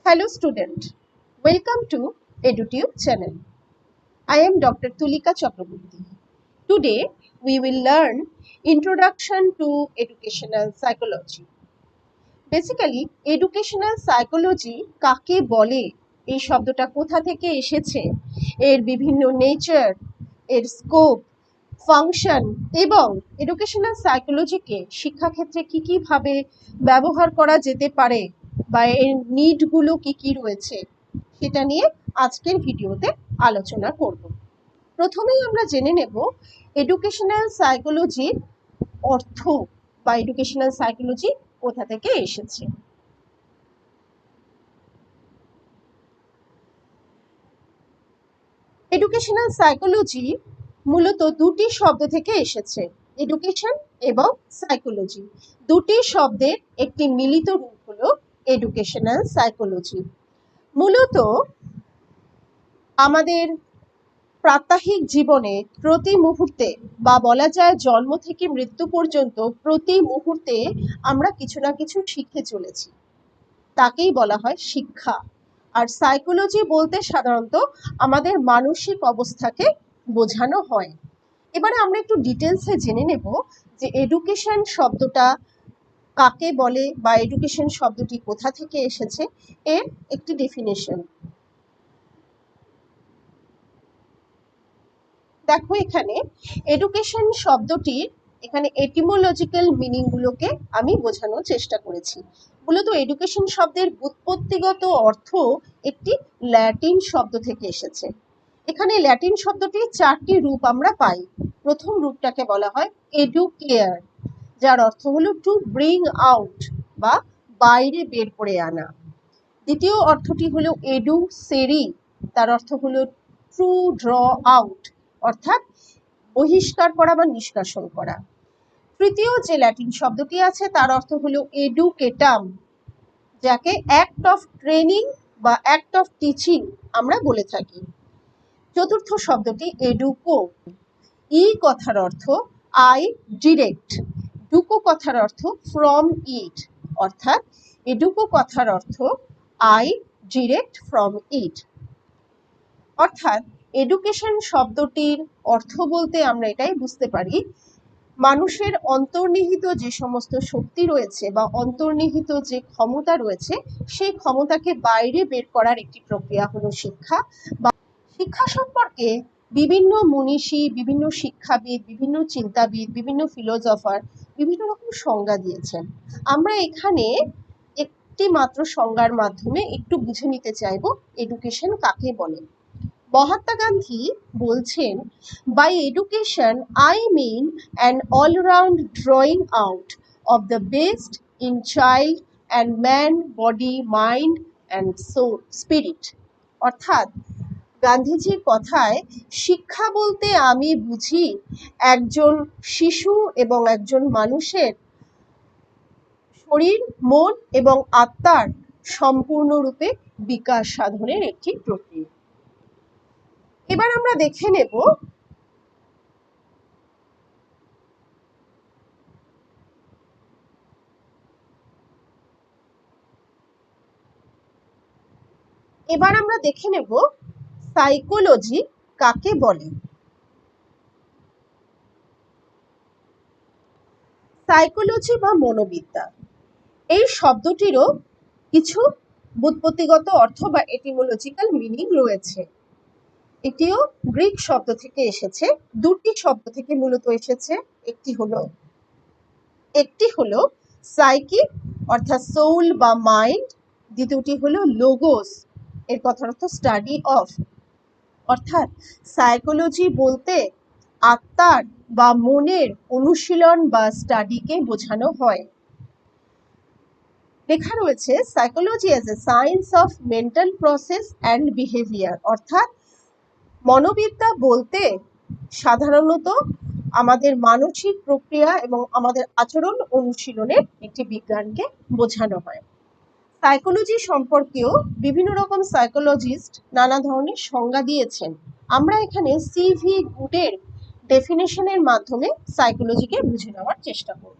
Hello student, welcome to EduTube channel. I am Dr. Tulika Chakraborty. Today we will learn Introduction to Educational Psychology. Basically, Educational Psychology কাকে বলে, এই শব্দটা কোথা থেকে এসেছে, এর বিভিন্ন নেচার, এর স্কোপ, ফাংশন এবং এডুকেশনাল সাইকোলজিকে শিক্ষাক্ষেত্রে কি ভাবে ব্যবহার করা যেতে পারে বা এর নিডগুলো কি রয়েছে সেটা নিয়ে আজকের ভিডিওতে আলোচনা করব। প্রথমেই আমরা জেনে নেব এডুকেশনাল সাইকোলজির অর্থ বা এডুকেশনাল সাইকোলজি কোথা থেকে এসেছে। এডুকেশনাল সাইকোলজি মূলত দুটি শব্দ থেকে এসেছে, এডুকেশন এবং সাইকোলজি। দুটি শব্দের একটি মিলিত রূপ হলো এডুকেশনাল সাইকোলজি। মূলত আমাদের প্রাত্যহিক জীবনে প্রতি মুহূর্তে বা বলা যায় জন্ম থেকে মৃত্যু পর্যন্ত প্রতি মুহূর্তে আমরা কিছু না কিছু শিখে চলেছি, তাকেই বলা হয় শিক্ষা। আর সাইকোলজি বলতে সাধারণত আমাদের মানসিক অবস্থাকে বোঝানো হয়। এবারে আমরা একটু ডিটেলসে জেনে নেব যে এডুকেশন শব্দটা কাকে বলে বা এডুকেশন শব্দটি কোথা থেকে এসেছে, এর একটি ডেফিনেশন। দেখো এখানে এডুকেশন শব্দটির এখানে এটিমোলজিক্যাল মিনিংগুলোকে আমি বোঝানোর চেষ্টা করেছি। মূলত এডুকেশন শব্দের ব্যুৎপত্তিগত অর্থ একটি ল্যাটিন শব্দ থেকে এসেছে। এখানে ল্যাটিন শব্দটির চারটি রূপ আমরা পাই। প্রথম রূপটাকে বলা হয় এডুকেয়ার, যার অর্থ হলো টু ব্রিং আউট বা বাইরে বের করে আনা। দ্বিতীয় অর্থটি হলো এডুসেরি, তার অর্থ হলো টু ড্র আউট, অর্থাৎ বহিষ্কার করা বা নিষ্কাশন করা। তৃতীয় যে ল্যাটিন শব্দটি আছে তার অর্থ হলো এডুকেটাম, যাকে অ্যাক্ট অফ ট্রেনিং বা অ্যাক্ট অফ টিচিং আমরা বলে থাকি। চতুর্থ শব্দটি এডুকো, ই কথার অর্থ আই ডিরেক্ট, ডুকো কথার অর্থ ফ্রম ইট, অর্থাৎ এডুকো কথার অর্থ আই ডিরেক্ট ফ্রম ইট। অর্থাৎ এডুকেশন শব্দটির অর্থ বলতে আমরা এটাই বুঝতে পারি, মানুষের অন্তর্নিহিত যে সমস্ত শক্তি রয়েছে বা অন্তর্নিহিত যে ক্ষমতা রয়েছে সেই ক্ষমতাকে বাইরে বের করার একটি প্রক্রিয়া হলো শিক্ষা। বা শিক্ষা সম্পর্কে বিভিন্ন মনীষী, বিভিন্ন শিক্ষাবিদ, বিভিন্ন চিন্তাবিদ, বিভিন্ন ফিলোসফার বিভিন্ন রকম সংজ্ঞা দিয়েছেন। আমরা এখানে একটি মাত্র সংজ্ঞার মাধ্যমে একটু বুঝে নিতে চাইব এডুকেশন কাকে বলে। মহাত্মা গান্ধী বলছেন, by education I mean an all round drawing out of the best in child and man, body, mind and soul, spirit. অর্থাৎ গান্ধীজির কথায় শিক্ষা বলতে আমি বুঝি একজন শিশু এবং একজন মানুষের শরীর, মন এবং আত্মার সম্পূর্ণরূপে বিকাশ সাধনের একটি প্রক্রিয়া। এবার আমরা দেখে নেব সাইকোলজি কাকে বলে। সাইকোলজি বা মনোবিদ্যা এই শব্দটিরও কিছু ব্যুৎপত্তিগত অর্থ বা এটিমোলজিক্যাল মিনিং রয়েছে। এটিও গ্রিক শব্দ থেকে এসেছে, দুটি শব্দ থেকে মূলত এসেছে। একটি হলো সাইকি অর্থাৎ সোল বা মাইন্ড, দ্বিতীয়টি হলো লোগোস, এর কথার অর্থ স্টাডি অফ। অর্থাৎ সাইকোলজি বলতে আত্মার বা মনের অনুশীলন বা স্টাডিকে বোঝানো হয়। লেখা রয়েছে psychology as a science of mental process and behaviour, অর্থাৎ মনোবিদ্যা বলতে সাধারণত আমাদের মানসিক প্রক্রিয়া এবং আমাদের আচরণ অনুশীলনের একটি বিজ্ঞানকে বোঝানো হয়। সাইকোলজি সম্পর্কেও বিভিন্ন রকম সাইকোলজিস্ট নানা ধরনের সংজ্ঞা দিয়েছেন। আমরা এখানে সিভি গুডের ডেফিনেশনের মাধ্যমে সাইকোলজিকে বুঝে নেওয়ার চেষ্টা করব।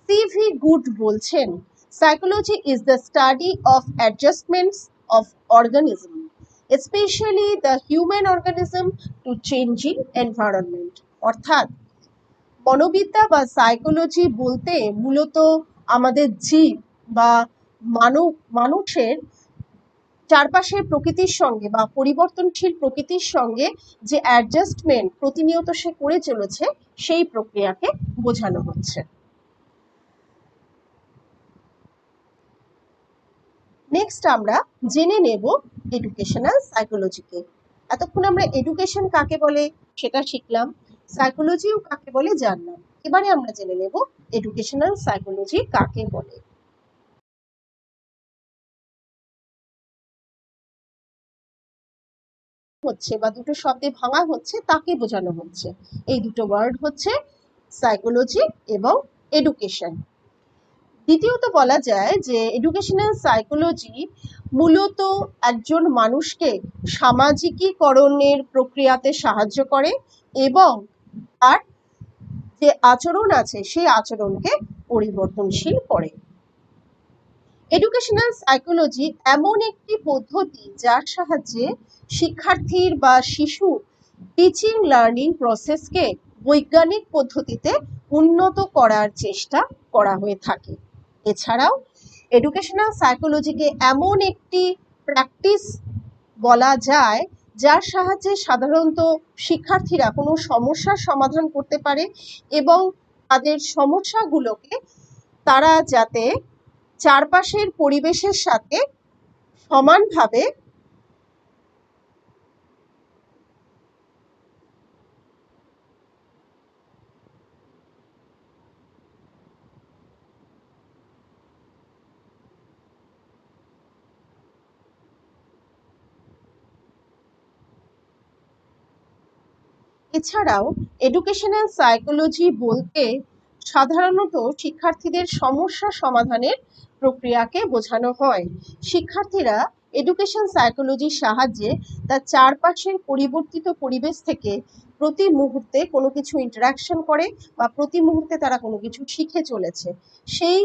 সিভি গুড বলছেন, Psychology is the study of adjustments of organism, especially the human organism, to changing environment. অর্থাৎ মনোবিদ্যা বা সাইকোলজি বলতে মূলত আমাদের জীব বা মানুষের চারপাশের প্রকৃতির সঙ্গে বা পরিবর্তনশীল প্রকৃতির সঙ্গে যে অ্যাডজাস্টমেন্ট প্রতিনিয়ত সে করে চলেছে সেই প্রক্রিয়াকে বোঝানো হচ্ছে। নেক্সট আমরা জেনে নেব এডুকেশনাল সাইকোলজিকে। এতক্ষণ আমরা এডুকেশন কাকে বলে সেটা শিখলাম, সাইকোলজিও কাকে বলে জানলাম। এবারে আমরা জেনে নেব এডুকেশনাল সাইকোলজি কাকে বলে। হচ্ছে বা দুটো শব্দে ভাঙা হচ্ছে তাকে বোঝানো হচ্ছে। এই দুটো ওয়ার্ড হচ্ছে সাইকোলজি এবং এডুকেশন। দ্বিতীয়ত বলা যায় যে এডুকেশনাল সাইকোলজি মূলত একজন মানুষকে সামাজিকীকরণের প্রক্রিয়াতে সাহায্য করে এবং তার যে আচরণ আছে সেই আচরণকে পরিবর্তনশীল করে। এডুকেশনাল সাইকোলজি এমন একটি পদ্ধতি যার সাহায্যে শিক্ষার্থীর বা শিশুর টিচিং লার্নিং প্রসেসকে বৈজ্ঞানিক পদ্ধতিতে উন্নত করার চেষ্টা করা হয়ে থাকে। এছাড়াও এডুকেশনাল সাইকোলজিকে এমন একটি প্র্যাকটিস বলা যায় যার সাহায্যে সাধারণত শিক্ষার্থীরা কোনো সমস্যার সমাধান করতে পারে এবং তাদের সমস্যাগুলোকে তারা যাতে চারপাশের পরিবেশের সাথে সমানভাবে এছাড়াও এডুকেশনাল সাইকোলজি বলতে সাধারণত শিক্ষার্থীদের সমস্যা সমাধানের প্রক্রিয়াকে বোঝানো হয়। শিক্ষার্থীরা এডুকেশন সাইকোলজির সাহায্যে তার চারপাশের পরিবর্তিত পরিবেশ থেকে প্রতি মুহূর্তে কোনো কিছু ইন্টারাকশন করে বা প্রতি মুহূর্তে তারা কোনো কিছু শিখে চলেছে, সেই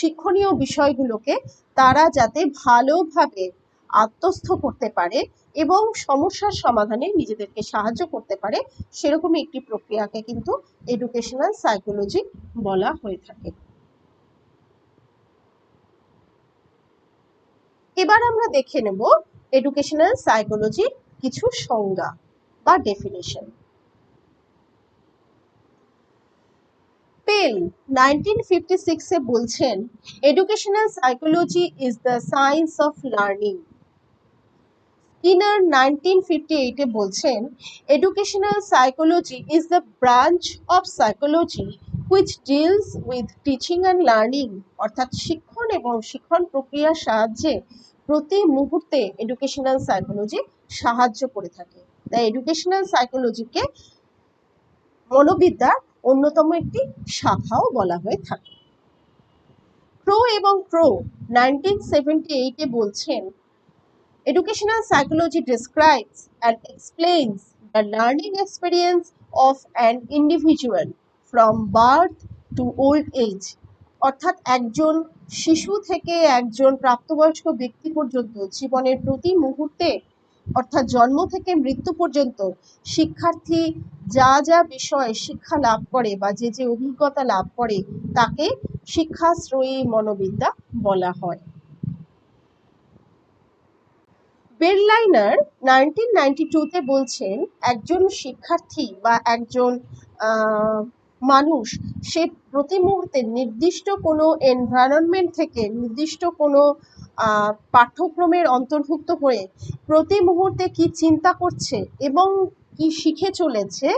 শিক্ষণীয় বিষয়গুলোকে তারা যাতে ভালোভাবে আত্মস্থ করতে পারে এবং সমস্যার সমাধানে নিজেদেরকে সাহায্য করতে পারে, সেরকমই একটি প্রক্রিয়াকে কিন্তু এডুকেশনাল সাইকোলজি বলা হয়ে থাকে। এবার আমরা দেখে নেব এডুকেশনাল সাইকোলজির কিছু সংজ্ঞা বা ডেফিনেশন। পেল 1956 বলছেন, educational psychology is the science of learning. Skinner 1958 বলছেন, educational psychology is the branch of psychology which deals with teaching and learning. অর্থাৎ শিক্ষণ এবং শিক্ষণ প্রক্রিয়ার সাহায্যে প্রতি মুহূর্তে এডুকেশনাল সাইকোলজি সাহায্য করে থাকে। তাই এডুকেশনাল সাইকোলজিকে মনোবিদ্যার অন্যতম একটি শাখাও বলা হয়ে থাকে। ক্রো এবং ক্রো 1978 বলছেন, educational psychology describes and explains the learning experience of an individual from birth to old age. অর্থাৎ একজন শিশু থেকে একজন প্রাপ্তবয়স্ক ব্যক্তি পর্যন্ত জীবনের প্রতি মুহূর্তে অর্থাৎ জন্ম থেকে মৃত্যু পর্যন্ত শিক্ষার্থী যা যা বিষয়ে শিক্ষা লাভ করে বা যে যে অভিজ্ঞতা লাভ করে তাকে শিক্ষাশ্রয়ী মনোবিদ্যা বলা হয়। বেরলাইনার 1992 বলছেন, একজন শিক্ষার্থী বা একজন মানুষ সে প্রতি মুহূর্তে নির্দিষ্ট কোনো এনভায়রনমেন্ট থেকে নির্দিষ্ট কোনো পাঠ্যক্রমের অন্তর্ভুক্ত হয়ে প্রতি মুহূর্তে কি চিন্তা করছে এবং কি শিখে চলেছে,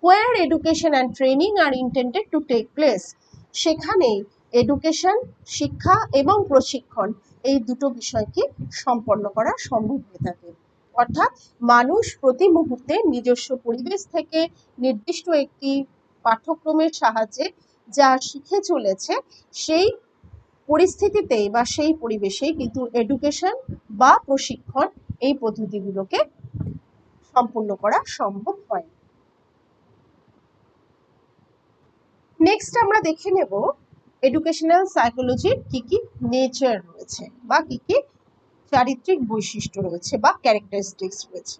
where education and training are intended to take place, সেখানেই এডুকেশন শিক্ষা এবং প্রশিক্ষণ এই দুটো বিষয়কে সম্পন্ন করা সম্ভব হয়ে থাকে। অর্থাৎ মানুষ প্রতি মুহূর্তে নিজস্ব পরিবেশ থেকে নির্দিষ্ট একটি পাঠ্যক্রমের সাহায্যে যা শিখে চলেছে সেই পরিস্থিতিতেই বা সেই পরিবেশেই কিন্তু এডুকেশন বা প্রশিক্ষণ এই পদ্ধতিগুলোকে সম্পূর্ণ করা সম্ভব হয়। নেক্সট আমরা দেখে নেব এডুকেশনাল সাইকোলজির কি কি নেচার রয়েছে বা কি কি চারিত্রিক বৈশিষ্ট্য রয়েছে বা ক্যারেক্টারিস্টিক্স রয়েছে।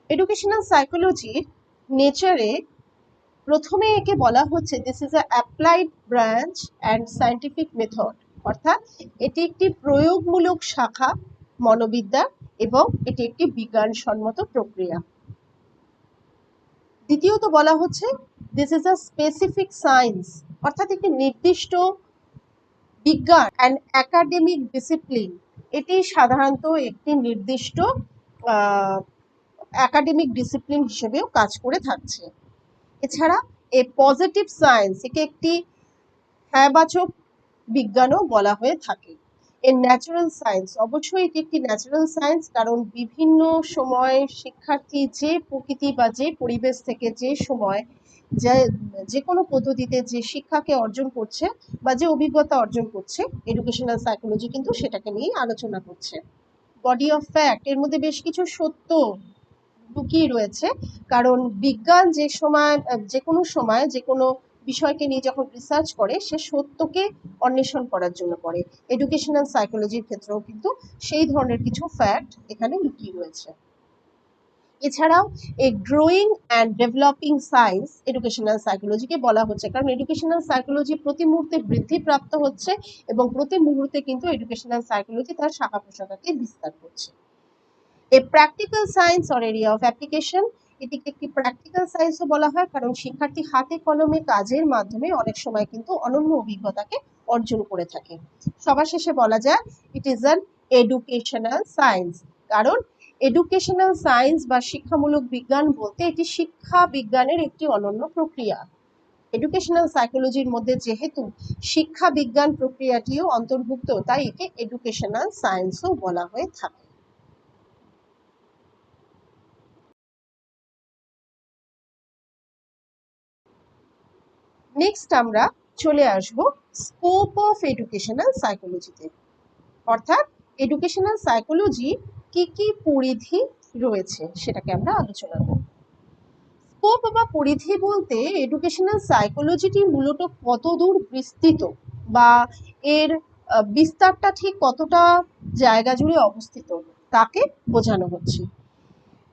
এডুকেশনাল সাইকোলজির নেচারে প্রথমে একে বলা হচ্ছে this is a applied branch and scientific method, অর্থাৎ এটি একটি প্রয়োগমূলক শাখা মনোবিদ্যা এবং এটি একটি বিজ্ঞানসম্মত প্রক্রিয়া। দ্বিতীয়ত বলা হচ্ছে this is a specific science, অর্থাৎ একটি নির্দিষ্ট বিজ্ঞান অ্যান্ড একাডেমিক ডিসিপ্লিন, এটি সাধারণত একটি নির্দিষ্ট একাডেমিক ডিসিপ্লিন হিসেবেও কাজ করে থাকছে। এছাড়া এ পজিটিভ সায়েন্স, একে একটি হ্যাঁবাচক বিজ্ঞানও বলা হয়ে থাকে। এর ন্যাচারাল সায়েন্স, অবশ্যই এটি একটি ন্যাচারাল সায়েন্স, কারণ বিভিন্ন সময় শিক্ষার্থী যে প্রকৃতি বা যে পরিবেশ থেকে যে সময় যে কোনো পদ্ধতিতে যে শিক্ষাকে অর্জন করছে বা যে অভিজ্ঞতা অর্জন করছে, এডুকেশনাল সাইকোলজি কিন্তু সেটাকে নিয়ে আলোচনা করছে। বডি অফ ফ্যাক্ট, এর মধ্যে বেশ কিছু সত্য লুকিয়ে রয়েছে, কারণ বিজ্ঞান যে কোনো সময় যে কোনো বিষয়কে নিয়ে যখন রিসার্চ করে সে সত্যকে অন্বেষণ করার জন্য করে। এডুকেশনাল সাইকোলজির ক্ষেত্রেও কিন্তু সেই ধরনের কিছু ফ্যাক্ট এখানে লুকিয়ে রয়েছে। এছাড়াও a growing and developing science educational সাইকোলজিকে বলা হচ্ছে, কারণ এডুকেশনাল সাইকোলজি প্রতি মুহূর্তে বৃদ্ধিপ্রাপ্ত হচ্ছে এবং প্রতি মুহূর্তে কিন্তু এডুকেশনাল সাইকোলজি তার শাখা প্রশাখাকে বিস্তার করছে। A practical science or area of application, এটিকে একটি প্র্যাকটিক্যাল সায়েন্সও বলা হয়, কারণ শিক্ষার্থী হাতে কলমে কাজের মাধ্যমে অনেক সময় কিন্তু অনন্য অভিজ্ঞতাকে অর্জন করে থাকে। সবার শেষে বলা যায় it is an educational science, কারণ এডুকেশনাল সায়েন্স বা শিক্ষামূলক বিজ্ঞান বলতে এটি শিক্ষা বিজ্ঞানের একটি অনন্য প্রক্রিয়া। এডুকেশনাল সাইকোলজির মধ্যে যেহেতু শিক্ষা বিজ্ঞান প্রক্রিয়াটিও অন্তর্ভুক্ত, তাই একে এডুকেশনাল সায়েন্সও বলা হয়ে থাকে। নেক্সট আমরা চলে আসব স্কোপ অফ এডুকেশনাল সাইকোলজিতে, অর্থাৎ এডুকেশনাল সাইকোলজি কি কি পরিধি রয়েছে সেটাকে আমরা আলোচনা করব। স্কোপ বা পরিধি বলতে এডুকেশনাল সাইকোলজিটি মূলত কতদূর বিস্তৃত বা এর বিস্তারটা ঠিক কতটা জায়গা জুড়ে অবস্থিত তাকে বোঝানো হচ্ছে।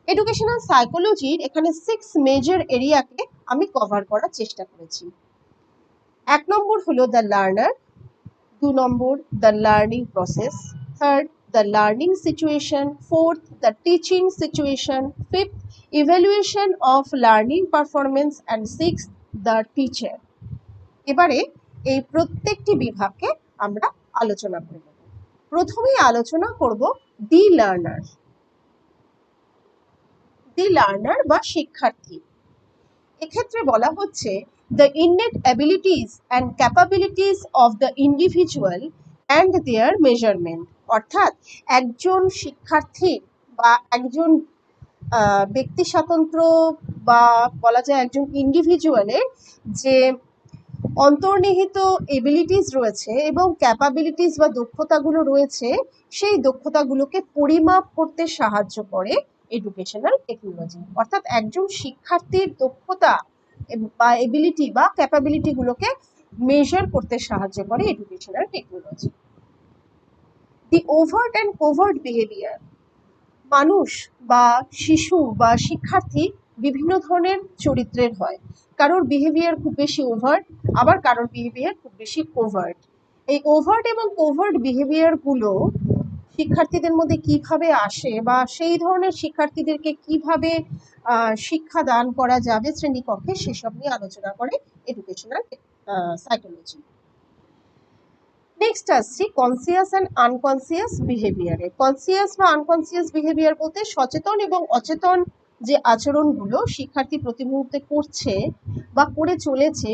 এডুকেশনাল সাইকোলজির এখানে 6 মেজর এরিয়াকে আমি কভার করার চেষ্টা করেছি। 1 নম্বর হলো the learner, 2 number the learning process, 3rd the learning situation, 4th the teaching situation, 5th evaluation of learning performance and 6th the teacher. এবারে এই প্রত্যেকটি বিভাগকে আমরা আলোচনা করব। প্রথমেই আলোচনা করব দি লার্নার। দি লার্নার বা শিক্ষার্থী, এক্ষেত্রে বলা হচ্ছে the innate abilities and capabilities of the individual and their measurement, অর্থাৎ একজন শিক্ষার্থী বা একজন ব্যক্তি স্বাতন্ত্র বা বলা যায় একজন ইন্ডিভিজুয়ালের যে অন্তর্নিহিত এবিলিটিস রয়েছে এবং ক্যাপাবিলিটিস বা দক্ষতাগুলো রয়েছে, সেই দক্ষতাগুলোকে পরিমাপ করতে সাহায্য করে এডুকেশনাল টেকনোলজি। অর্থাৎ একজন শিক্ষার্থীর দক্ষতা বা এবিলিটি বা ক্যাপাবিলিটি গুলোকে মেজার করতে সাহায্য করে educational technology. The overt and covert behaviour, মানুষ বা শিশু বা শিক্ষার্থী বিভিন্ন ধরনের চরিত্রের হয়, কারোর বিহেভিয়ার খুব বেশি ওভার্ট, আবার কারোর বিহেভিয়ার খুব বেশি কোভার্ট। এই ওভার্ট এবং কোভার্ট বিহেভিয়ার গুলো শিক্ষার্থীদের মধ্যে কিভাবে আসে বা সেই ধরনের শিক্ষার্থীদেরকে কিভাবে শিক্ষা দান করা যাবে শ্রেণীকক্ষে, সেসব নিয়ে আলোচনা করে এডুকেশনাল সাইকোলজি। নেক্সট আসছি কনসিয়াস অ্যান্ড আনকনসিয়াস বিহেভিয়ারে। কনসিয়াস বা আনকনসিয়াস বিহেভিয়ার বলতে সচেতন এবং অচেতন যে আচরণগুলো শিক্ষার্থী প্রতি মুহূর্তে করছে বা করে চলেছে,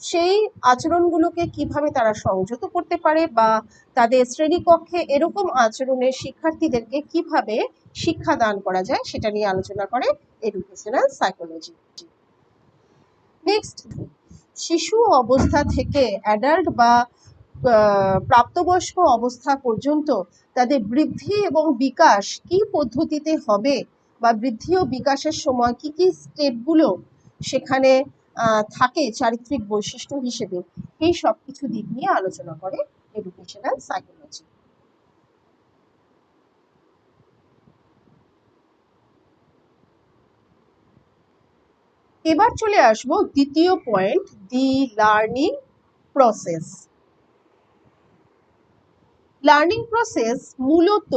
সেই আচরণগুলোকে কিভাবে তারা সংযত করতে পারে বা তাদের শ্রেণীকক্ষে এরকম আচরণের শিক্ষার্থীদেরকে কিভাবে শিক্ষা দান করা যায় সেটা নিয়ে আলোচনা করে এডুকেশনাল সাইকোলজি। নেক্সট, শিশু অবস্থা থেকে অ্যাডাল্ট বা প্রাপ্তবয়স্ক অবস্থা পর্যন্ত তাদের বৃদ্ধি এবং বিকাশ কি পদ্ধতিতে হবে বা বৃদ্ধি ও বিকাশের সময় কি কি স্টেপগুলো সেখানে থাকে চারিত্রিক বৈশিষ্ট্য হিসেবে, এই সব কিছু দিক নিয়ে আলোচনা করে এডুকেশনাল সাইকোলজি। এবার চলে আসবো দ্বিতীয় পয়েন্ট, দি লার্নিং প্রসেস। লার্নিং প্রসেস মূলত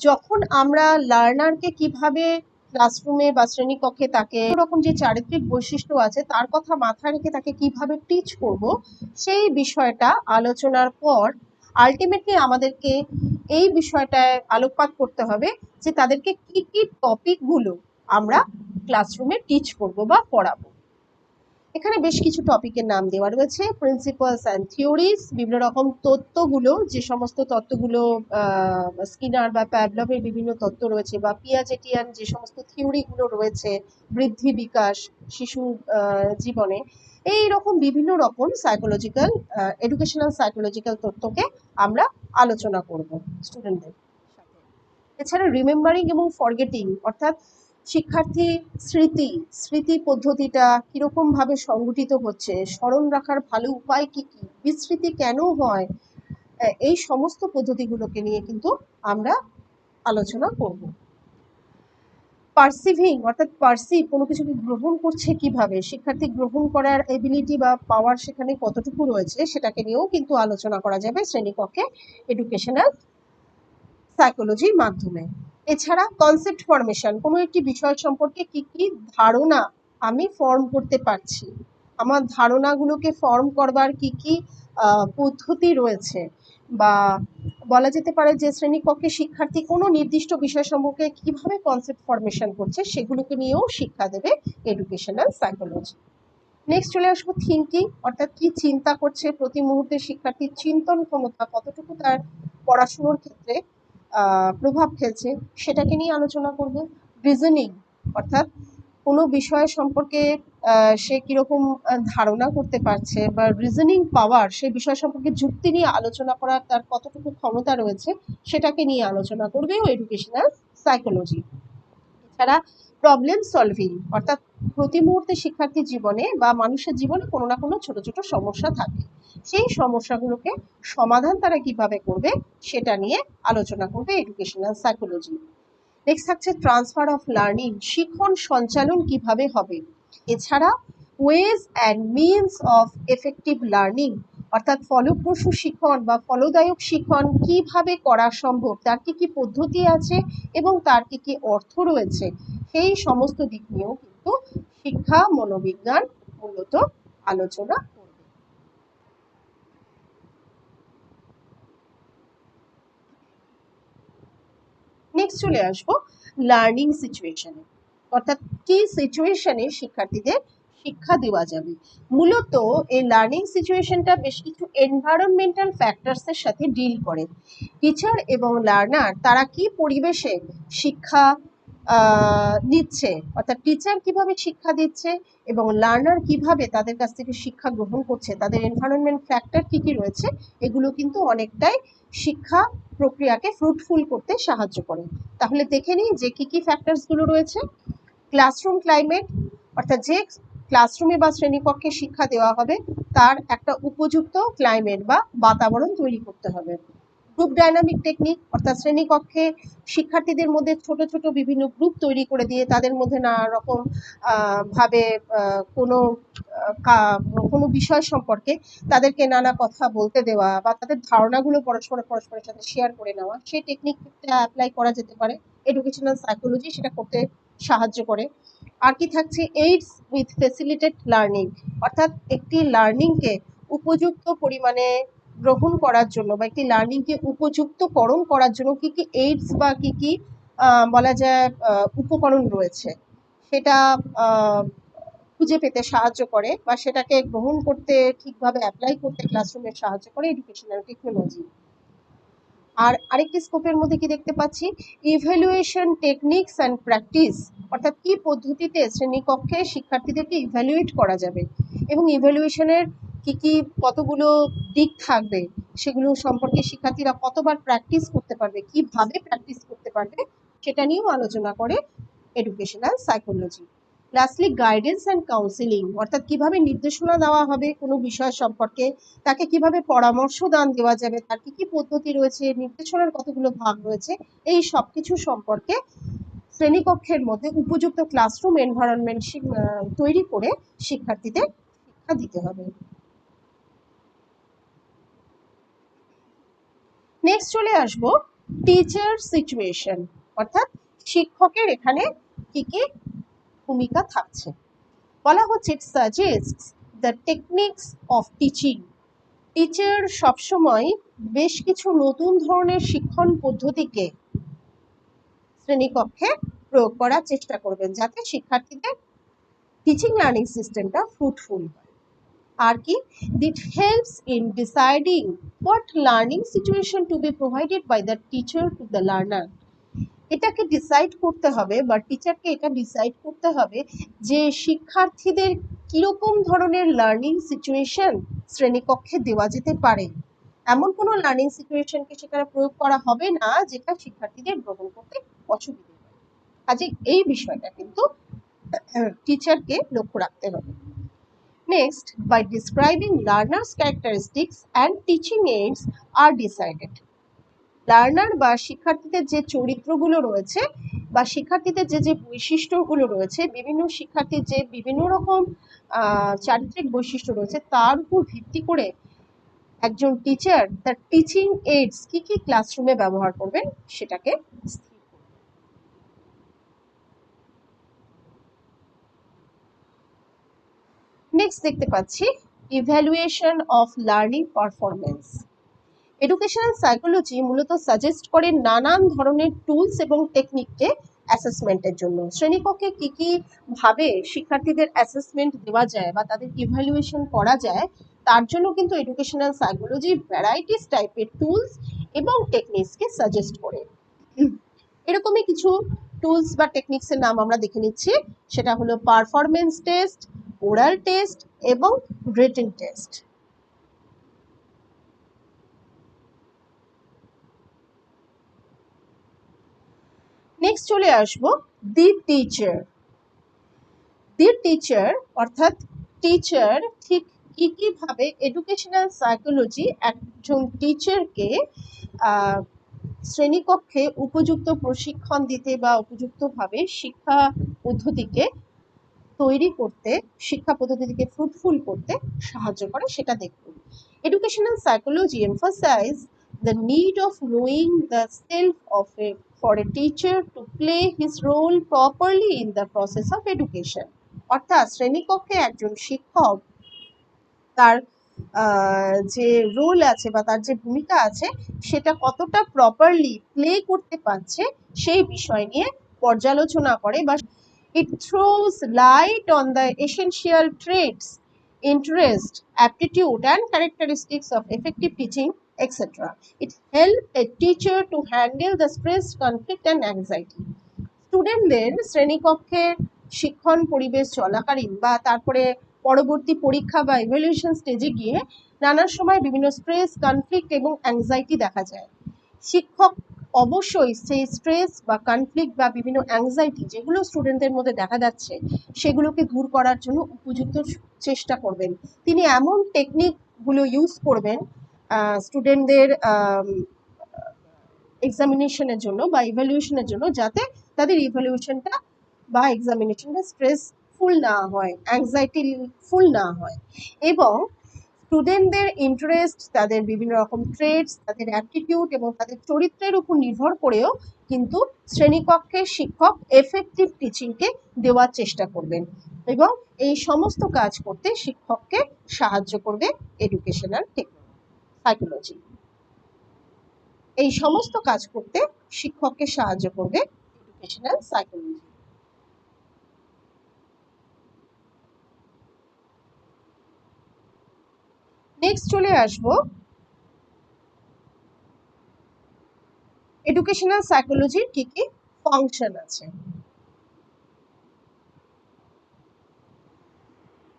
যখন আমরা লার্নারকে কিভাবে ক্লাসরুমে বা শ্রেণীকক্ষে তাকে রকম যে চারিত্রিক বৈশিষ্ট্য আছে তার কথা মাথায় রেখে তাকে কিভাবে টিচ করব, সেই বিষয়টা আলোচনার পর আলটিমেটলি আমাদেরকে এই বিষয়টায় আলোকপাত করতে হবে যে তাদেরকে কি কি টপিকগুলো আমরা ক্লাসরুমে টিচ করব বা পড়াবো। এখানে বেশ কিছু টপিকের নাম দেওয়া রয়েছে, প্রিন্সিপালস অ্যান্ড থিওরিজ, বিভিন্ন রকম তত্ত্বগুলো, যে সমস্ত তত্ত্বগুলো স্কিনার বা প্যাভলভের বিভিন্ন তত্ত্ব রয়েছে, বা পিয়াজেটিয়ান যে সমস্ত থিওরিগুলো রয়েছে বৃদ্ধি বিকাশ শিশু জীবনে, এই রকম বিভিন্ন রকম সাইকোলজিক্যাল এডুকেশনাল সাইকোলজিক্যাল তত্ত্বকে আমরা আলোচনা করব স্টুডেন্টদের সাথে। এছাড়া রিমেম্বারিং এবং ফরগেটিং, অর্থাৎ শিক্ষার্থী স্মৃতি পদ্ধতিটা কিরকম ভাবে সংগঠিত হচ্ছে, স্মরণ রাখার ভালো উপায় কি কি, বিস্মৃতি কেন হয়, এই সমস্ত পদ্ধতিগুলোকে নিয়ে কিন্তু আমরা আলোচনা করব। পারসিভিং, অর্থাৎ পারসিভ, কোনো কিছুকে গ্রহণ করছে কিভাবে, শিক্ষার্থী গ্রহণ করার এবিলিটি বা পাওয়ার সেখানে কতটুকু রয়েছে, সেটাকে নিয়েও কিন্তু আলোচনা করা যাবে শ্রেণীকক্ষে এডুকেশনাল সাইকোলজির মাধ্যমে। এছাড়া কনসেপ্ট ফরমেশন, কোনো একটি বিষয় সম্পর্কে কি কি ধারণা আমি ফর্ম করতে পারছি, আমার ধারণাগুলোকে ফর্ম করবার কি কি পদ্ধতি রয়েছে, বা বলা যেতে পারে যে শ্রেণীকক্ষে শিক্ষার্থী কোনো নির্দিষ্ট বিষয় সম্পর্কে কিভাবে কনসেপ্ট ফরমেশন করছে, সেগুলোকে নিয়েও শিক্ষা দেবে এডুকেশনাল সাইকোলজি। নেক্সট চলে আসবো থিঙ্কিং, অর্থাৎ কি চিন্তা করছে প্রতি মুহূর্তে শিক্ষার্থীর চিন্তন ক্ষমতা কতটুকু তার পড়াশুনোর ক্ষেত্রে প্রভাব ফেলছে, সেটাকে নিয়ে আলোচনা করব। রিজনিং, অর্থাৎ কোনো বিষয় সম্পর্কে সে কিরকম ধারণা করতে পারছে, বা রিজনিং পাওয়ার, সেই বিষয় সম্পর্কে যুক্তি নিয়ে আলোচনা করার তার কতটুকু ক্ষমতা রয়েছে, সেটাকে নিয়ে আলোচনা করবে এডুকেশনাল সাইকোলজি। এছাড়া প্রবলেম সলভিং, অর্থাৎ প্রতি মুহূর্তে শিক্ষার্থীর জীবনে বা মানুষের জীবনে কোনো না কোনো ছোট ছোট সমস্যা থাকে, সেই সমস্যাগুলোকে সমাধান তারা কিভাবে করবে সেটা নিয়ে আলোচনা করবে এডুকেশনাল সাইকোলজি। নেক্সট থাকছে ট্রান্সফার অফ লার্নিং, শিখন সঞ্চালন কিভাবে হবে। এছাড়া ways and means of effective learning, অর্থাৎ ফলপ্রসূ শিখন বা ফলদায়ক শিখন কিভাবে করা সম্ভব, তার কি কি পদ্ধতি আছে এবং তার কি কি অর্থ রয়েছে, সেই সমস্ত দিক নিয়েও কিন্তু শিক্ষা মনোবিজ্ঞান মূলত আলোচনা করবে। নেক্সট চলে আসবো লার্নিং সিচুয়েশনে, অর্থাৎ কি সিচুয়েশনে শিক্ষার্থীদের শিক্ষা দেওয়া যাবে। মূলত এই লার্নিং সিচুয়েশনটা বেশ কিছু এনভায়রনমেন্টাল ফ্যাক্টরসের সাথে ডিল করে। টিচার এবং লার্নার তারা কি পরিবেশে শিক্ষা দিচ্ছে, অর্থাৎ টিচার কিভাবে শিক্ষা দিচ্ছে এবং লার্নার কিভাবে তাদের কাছ থেকে শিক্ষা গ্রহণ করছে, তাদের এনভায়রনমেন্ট ফ্যাক্টর কি কি রয়েছে, এগুলো কিন্তু অনেকটাই শিক্ষা প্রক্রিয়াকে ফ্রুটফুল করতে সাহায্য করে। তাহলে দেখে নিই যে কি কি ফ্যাক্টরসগুলো রয়েছে। ক্লাসরুম ক্লাইমেট, অর্থাৎ যে ক্লাসরুমে বা শ্রেণীকক্ষে শিক্ষা দেওয়া হবে তার একটা উপযুক্ত ক্লাইমেট বা বাতাবরণ তৈরি করতে হবে। গ্রুপ ডাইনামিক টেকনিক, অর্থাৎ শ্রেণীকক্ষে শিক্ষার্থীদের মধ্যে ছোট ছোট বিভিন্ন গ্রুপ তৈরি করে দিয়ে তাদের মধ্যে নানা রকম ভাবে কোনো কোনো বিষয় সম্পর্কে তাদেরকে নানা কথা বলতে দেওয়া বা তাদের ধারণাগুলো পরস্পরের সাথে শেয়ার করে নেওয়া, সেই টেকনিকটা অ্যাপ্লাই করা যেতে পারে। এডুকেশনাল সাইকোলজি সেটা করতে সাহায্য করে। আর কি থাকছে, এইডস উইথ ফেসিলিটেড লার্নিং, অর্থাৎ একটি লার্নিংকে উপযুক্ত পরিমাণে গ্রহণ করার জন্য বা একটি লার্নিংকে উপযুক্তকরণ করার জন্য কি কি এইডস বা কি কি বলা যায় উপকরণ রয়েছে, সেটা খুঁজে পেতে সাহায্য করে বা সেটাকে গ্রহণ করতে ঠিকভাবে অ্যাপ্লাই করতে ক্লাসরুমে সাহায্য করে এডুকেশনাল টেকনোলজি। আর আরেকটি স্কোপের মধ্যে কি দেখতে পাচ্ছি, ইভ্যালুয়েশন টেকনিক্স অ্যান্ড প্র্যাকটিস, অর্থাৎ কি পদ্ধতিতে শ্রেণীকক্ষে শিক্ষার্থীদেরকে ইভ্যালুয়েট করা যাবে এবং ইভ্যালুয়েশনের কি কি কতগুলো দিক থাকবে, সেগুলো সম্পর্কে শিক্ষার্থীরা কতবার প্র্যাকটিস করতে পারবে, কিভাবে প্র্যাকটিস করতে পারবে, সেটা নিয়েও আলোচনা করে educational psychology. Lastly guidance and counselling, অর্থাৎ কিভাবে নির্দেশনা দেওয়া হবে কোনো বিষয় সম্পর্কে, তাকে কিভাবে পরামর্শ দান দেওয়া যাবে, তার কি কি পদ্ধতি রয়েছে, নির্দেশনার কতগুলো ভাগ রয়েছে, এই সব কিছু সম্পর্কে শ্রেণীকক্ষের মধ্যে উপযুক্ত ক্লাসরুম এনভায়রনমেন্ট তৈরি করে শিক্ষার্থীদের শিক্ষা দিতে হবে। নেক্সট চলে আসবো টিচার সিচুয়েশন, অর্থাৎ শিক্ষকের এখানে কি কি ভূমিকা থাকছে। বলা হচ্ছে it suggests the techniques of teaching. Teacher সবসময় বেশ কিছু নতুন ধরনের শিক্ষণ পদ্ধতিকে শ্রেণীকক্ষে প্রয়োগ করার চেষ্টা করবেন, যাতে শিক্ষার্থীদের টিচিং লার্নিং সিস্টেমটা ফ্রুটফুল হয়। আর কি, it helps in deciding what learning situation to be provided by the teacher to the learner. এটাকে ডিসাইড করতে হবে বা টিচারকে এটা ডিসাইড করতে হবে যে শিক্ষার্থীদের কিরকম ধরনের লার্নিং সিচুয়েশন শ্রেণীকক্ষে দেওয়া যেতে পারে। এমন কোনো লার্নিং সিচুয়েশনকে সেখানে প্রয়োগ করা হবে না যেটা শিক্ষার্থীদের গ্রহণ করতে অসুবিধা হয়। কাজে এই বিষয়টা কিন্তু টিচারকে লক্ষ্য রাখতে হবে। Next, by describing learners' characteristics and teaching aids are decided. Learner বা শিক্ষার্থীদের যে চরিত্রগুলো রয়েছে বা শিক্ষার্থীদের যে যে বৈশিষ্ট্যগুলো রয়েছে, বিভিন্ন শিক্ষার্থীর যে বিভিন্ন রকম চারিত্রিক বৈশিষ্ট্য রয়েছে, তার উপর ভিত্তি করে একজন টিচার তার টিচিং এইডস কি কি ক্লাসরুমে ব্যবহার করবেন সেটাকে স্থির করবেন। নেক্সট দেখতে পাচ্ছি evaluation of learning performance. Educational psychology মূলত সাজেস্ট করে নানান ধরনের টুলস এবং টেকনিককে অ্যাসেসমেন্টের জন্য। শ্রেণীকক্ষে কি কি ভাবে শিক্ষার্থীদের অ্যাসেসমেন্ট দেওয়া যায় বা তাদের ইভ্যালুয়েশন করা যায়, তার জন্য কিন্তু এডুকেশনাল সাইকোলজি ভ্যারাইটিস টাইপের টুলস এবং টেকনিক্সকে সাজেস্ট করে। এরকমই কিছু টুলস বা টেকনিক্সের নাম আমরা দেখে নিচ্ছি। সেটা হলো পারফরমেন্স টেস্ট, ওরাল টেস্ট এবং রিটেন টেস্ট। নেক্সট চলে আসবো দি টিচার। দি টিচার অর্থাৎ টিচার ঠিক কি কি ভাবে এডুকেশনাল সাইকোলজি একজন টিচারকে শ্রেণীকক্ষে উপযুক্ত প্রশিক্ষণ দিতে বা উপযুক্তভাবে শিক্ষা পদ্ধতিকে তৈরি করতে, শিক্ষা পদ্ধতিকে ফ্রুটফুল করতে সাহায্য করে সেটা দেখুন। Educational psychology emphasize the need of knowing the self of for a teacher to play his role properly in the process of education. অর্থাৎ শ্রেণীকক্ষে একজন শিক্ষক তার যে রোল আছে বা তার যে ভূমিকা আছে সেটা কতটা প্রপারলি প্লে করতে পারছে সেই বিষয় নিয়ে পর্যালোচনা করে বা it throws light on the essential traits, interest, aptitude and characteristics of effective teaching, etc. It helps a teacher to handle the stress, conflict and anxiety. স্টুডেন্টদের শ্রেণীকক্ষে শিক্ষণ পরিবেশ চলাকালীন বা তারপরে পরবর্তী পরীক্ষা বা ইভ্যালুয়েশন স্টেজে গিয়ে নানা সময় বিভিন্ন স্ট্রেস, কনফ্লিক্ট এবং অ্যাংজাইটি দেখা যায়। শিক্ষক অবশ্যই সেই স্ট্রেস বা কনফ্লিক্ট বা বিভিন্ন অ্যাংজাইটি যেগুলো স্টুডেন্টদের মধ্যে দেখা যাচ্ছে সেগুলোকে দূর করার জন্য উপযুক্ত চেষ্টা করবেন। তিনি এমন টেকনিকগুলো ইউজ করবেন স্টুডেন্টদের এক্সামিনেশনের জন্য বা ইভ্যালুয়েশনের জন্য, যাতে তাদের ইভ্যালুয়েশনটা বা এক্সামিনেশনটা স্ট্রেসফুল না হয়, অ্যাংজাইটি ফুল না হয় এবং স্টুডেন্টদের ইন্টারেস্ট, তাদের বিভিন্ন রকম ট্রেডস, তাদের অ্যাপটিটিউড এবং তাদের চরিত্রের উপর নির্ভর করেও কিন্তু শ্রেণীকক্ষে শিক্ষক এফেক্টিভ টিচিংকে দেওয়ার চেষ্টা করবেন এবং এই সমস্ত কাজ করতে শিক্ষককে সাহায্য করবে এডুকেশনাল সাইকোলজি। এই সমস্ত কাজ করতে শিক্ষককে সাহায্য করবে এডুকেশনাল সাইকোলজি। নেক্সট চলে আসবো এডুকেশনাল সাইকোলজির কি কি ফাংশন আছে।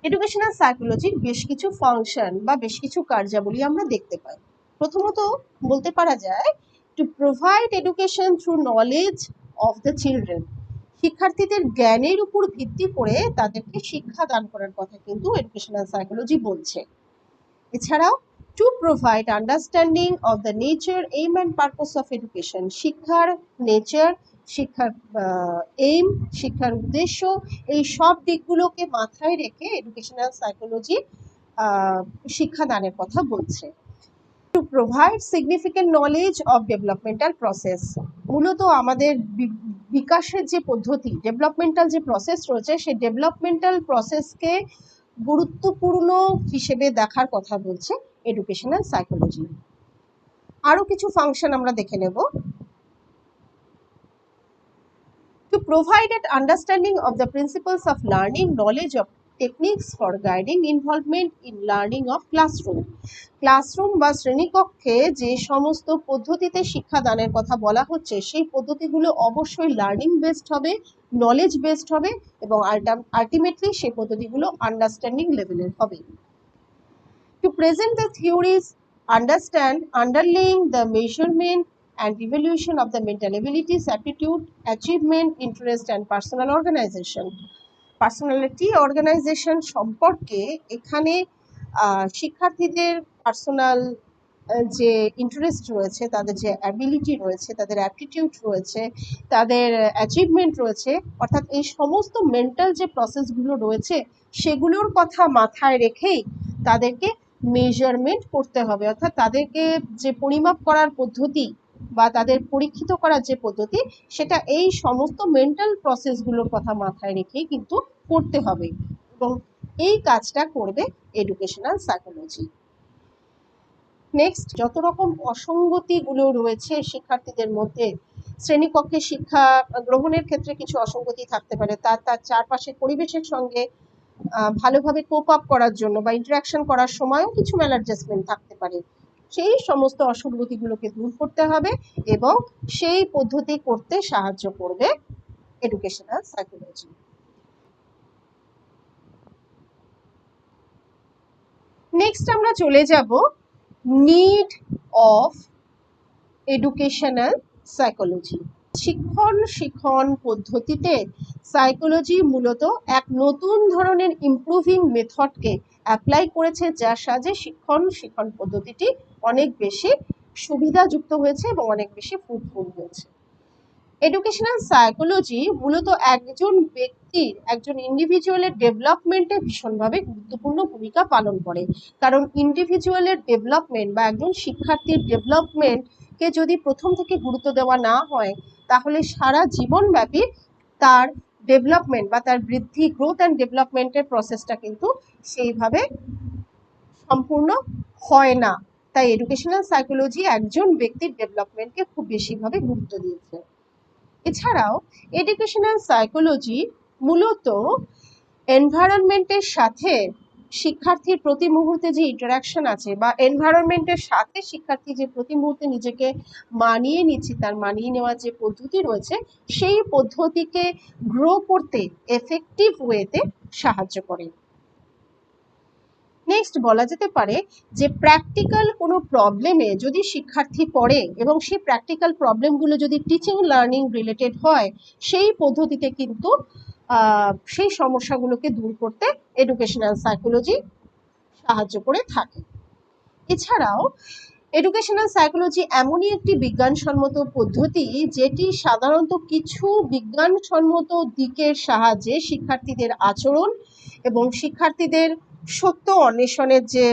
এডুকেশনাল সাইকোলজির বেশ কিছু ফাংশন বা বেশ কিছু কার্যাবলী আমরা দেখতে পাই। প্রথমত বলতে পারা যায় to provide education through knowledge of the children. শিক্ষার্থীদের জ্ঞানের উপর ভিত্তি করে তাদেরকে শিক্ষা দান করার কথা কিন্তু এডুকেশনাল সাইকোলজি বলছে। এছাড়াও to provide understanding of the nature, aim and purpose of education, শিক্ষার নেচার, শিক্ষার এইম, শিক্ষার উদ্দেশ্য, এই সব দিকগুলোকে মাথায় রেখে এডুকেশনাল সাইকোলজি শিক্ষাদানের কথা বলছে। To provide significant knowledge of developmental process, মূলত আমাদের বিকাশের যে পদ্ধতি, ডেভেলপমেন্টাল যে প্রসেস রয়েছে, সেই ডেভেলপমেন্টাল প্রসেসকে গুরুত্বপূর্ণ হিসেবে দেখার কথা বলছে এডুকেশনাল সাইকোলজি। আরো কিছু ফাংশন আমরা দেখে নেব। To provide an understanding of the principles of learning, knowledge of techniques for guiding involvement in learning of classroom, classroom বা শ্রেণীকক্ষে যে সমস্ত পদ্ধতিতে শিক্ষাদানের কথা বলা হচ্ছে সেই পদ্ধতিগুলো অবশ্যই লার্নিং বেসড হবে, নলেজ বেসড হবে এবং আলটিমেটলি সেই পদ্ধতিগুলো আন্ডারস্ট্যান্ডিং লেভেলের হবে। To present the theories, understand, underlying the measurement and evaluation of the mental abilities, aptitude, achievement, interest and personal organization. Personality organization সম্পর্কে এখানে শিক্ষার্থীদের পার্সোনাল যে ইন্টারেস্ট রয়েছে, তাদের যে অ্যাবিলিটি রয়েছে, তাদের অ্যাপটিটিউড রয়েছে, তাদের অ্যাচিভমেন্ট রয়েছে, অর্থাৎ এই সমস্ত মেন্টাল যে প্রসেসগুলো রয়েছে সেগুলোর কথা মাথায় রেখেই তাদেরকে মেজারমেন্ট করতে হবে, অর্থাৎ তাদেরকে যে পরিমাপ করার পদ্ধতি বা তাদের পরীক্ষিত করার যে পদ্ধতি সেটা এই সমস্ত মেন্টাল প্রসেসগুলোর কথা মাথায় রেখেই কিন্তু করতে হবে এবং এই কাজটা করবে এডুকেশনাল সাইকোলজি। নেক্সট, যত রকম অসঙ্গতিগুলো রয়েছে শিক্ষার্থীদের মধ্যে, শ্রেণীকক্ষে শিক্ষা গ্রহণের ক্ষেত্রে কিছু অসঙ্গতি থাকতে পারে, তার চারপাশের পরিবেশের সঙ্গে ভালোভাবে কোপ আপ করার জন্য বা ইন্টারাকশন করার সময়ও কিছু ম্যালাডজাস্টমেন্ট থাকতে পারে, সেই সমস্ত অসঙ্গতিগুলোকে দূর করতে হবে এবং সেই পদ্ধতি করতে সাহায্য করবে এডুকেশনাল সাইকোলজি। নেক্সট আমরা চলে যাব নিড অফ এডুকেশনাল সাইকোলজি। শিক্ষণ পদ্ধতিতে সাইকোলজি মূলত এক নতুন ধরনের ইমপ্রুভিং মেথডকে অ্যাপ্লাই করেছে, যার সাহায্যে শিক্ষণ পদ্ধতিটি অনেক বেশি সুবিধাযুক্ত হয়েছে এবং অনেক বেশি ফ্রুটফুল হয়েছে। এডুকেশনাল সাইকোলজি মূলত একজন ইন্ডিভিজুয়ালের ডেভেলপমেন্টে ভীষণভাবে গুরুত্বপূর্ণ ভূমিকা পালন করে, কারণ ইন্ডিভিজুয়ালের ডেভেলপমেন্ট বা একজন শিক্ষার্থীর ডেভেলপমেন্টকে যদি প্রথম থেকে গুরুত্ব দেওয়া না হয় তাহলে সারা জীবনব্যাপী তার ডেভেলপমেন্ট বা তার বৃদ্ধি, গ্রোথ অ্যান্ড ডেভেলপমেন্টের প্রসেসটা কিন্তু সেইভাবে সম্পূর্ণ হয় না। তাই এডুকেশনাল সাইকোলজি একজন ব্যক্তির ডেভেলপমেন্টকে খুব বেশিভাবে গুরুত্ব দিয়েছে। এছাড়াও এডুকেশনাল সাইকোলজি মূলত এনভায়রনমেন্টের সাথে শিক্ষার্থীর প্রতি মুহূর্তে যে ইন্টারাকশন আছে বা এনভায়রনমেন্টের সাথে শিক্ষার্থী যে প্রতি মুহূর্তে নিজেকে মানিয়ে নিচ্ছে, তার মানিয়ে নেওয়ার যে পদ্ধতি রয়েছে সেই পদ্ধতিকে গ্রো করতে এফেক্টিভ ওয়েতে সাহায্য করে। নেক্সট বলা যেতে পারে যে প্র্যাকটিক্যাল কোনো প্রবলেমে যদি শিক্ষার্থী পড়ে এবং সেই প্র্যাকটিক্যাল প্রবলেমগুলো যদি টিচিং লার্নিং রিলেটেড হয় সেই পদ্ধতিতে কিন্তু সেই সমস্যাগুলোকে দূর করতে এডুকেশনাল সাইকোলজি সাহায্য করে থাকে। এছাড়াও এডুকেশনাল সাইকোলজি এমনই একটি বিজ্ঞানসম্মত পদ্ধতি যেটি সাধারণত কিছু বিজ্ঞানসম্মত দিকের সাহায্যে শিক্ষার্থীদের আচরণ এবং শিক্ষার্থীদের সত্য অন্বেষণের যে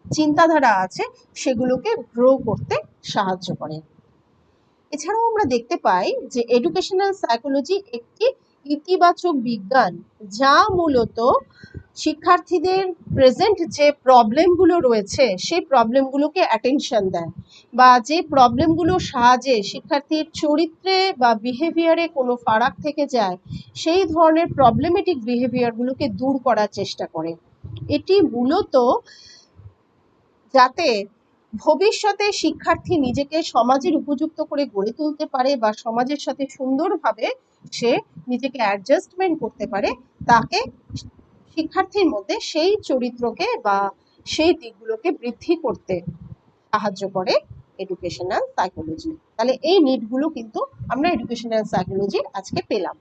চিন্তাধারা আছে সেগুলোকে গ্রো করতে সাহায্য করে। এছাড়াও আমরা দেখতে পাই যে এডুকেশনাল সাইকোলজি একটি ইতিবাচক বিজ্ঞান যা মূলত শিক্ষার্থীদের প্রেজেন্ট যে প্রবলেমগুলো রয়েছে সেই প্রবলেমগুলোকে অ্যাটেনশন দেয় বা যে প্রবলেমগুলোর সাহায্যে শিক্ষার্থীর চরিত্রে বা বিহেভিয়ারে কোনো ফারাক থেকে যায় সেই ধরনের প্রবলেমেটিক বিহেভিয়ারগুলোকে দূর করার চেষ্টা করে। এটি মূলত যাতে ভবিষ্যতে শিক্ষার্থী নিজেকে সমাজের উপযুক্ত করে গড়ে তুলতে পারে বা সমাজের সাথে সুন্দরভাবে সে নিজেকে অ্যাডজাস্টমেন্ট করতে পারে, তাকে শিক্ষার্থীর মধ্যে সেই চরিত্রকে বা সেই দিকগুলোকে বৃদ্ধি করতে সাহায্য করে এডুকেশনাল সাইকোলজি। তাহলে এই নিডগুলো কিন্তু আমরা এডুকেশনাল সাইকোলজি আজকে পেলাম।